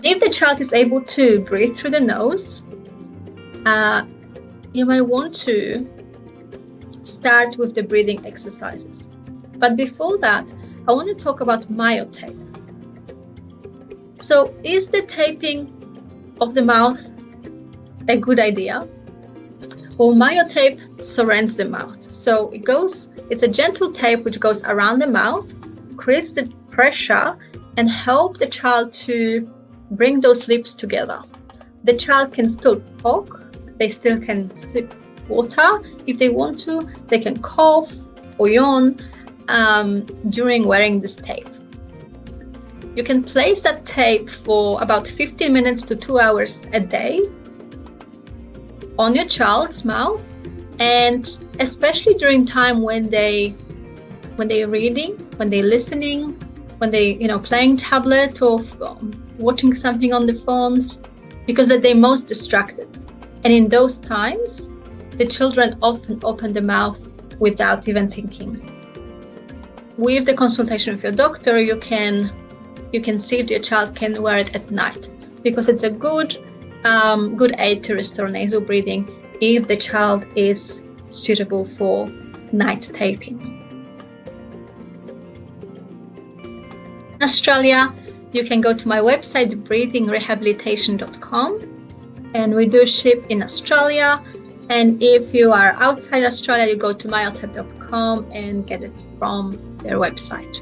If the child is able to breathe through the nose, you might want to start with the breathing exercises. But before that, I want to talk about MYOTAPE. So is the taping of the mouth a good idea? Well, MYOTAPE surrounds the mouth. So it's a gentle tape which goes around the mouth, creates the pressure, and help the child to bring those lips together. The child can still talk, they still can sip water if they want to, they can cough or yawn during wearing this tape. You can place that tape for about 15 minutes to 2 hours a day on your child's mouth, and especially during time when they're reading, when they're listening, when they playing tablet or watching something on the phones, because they're most distracted. And in those times, the children often open the mouth without even thinking. With the consultation with your doctor, you can see if your child can wear it at night, because it's a good aid to restore nasal breathing if the child is suitable for night taping. In Australia, you can go to my website, breathingrehabilitation.com, and we do ship in Australia. And if you are outside Australia, you go to myotape.com and get it from their website.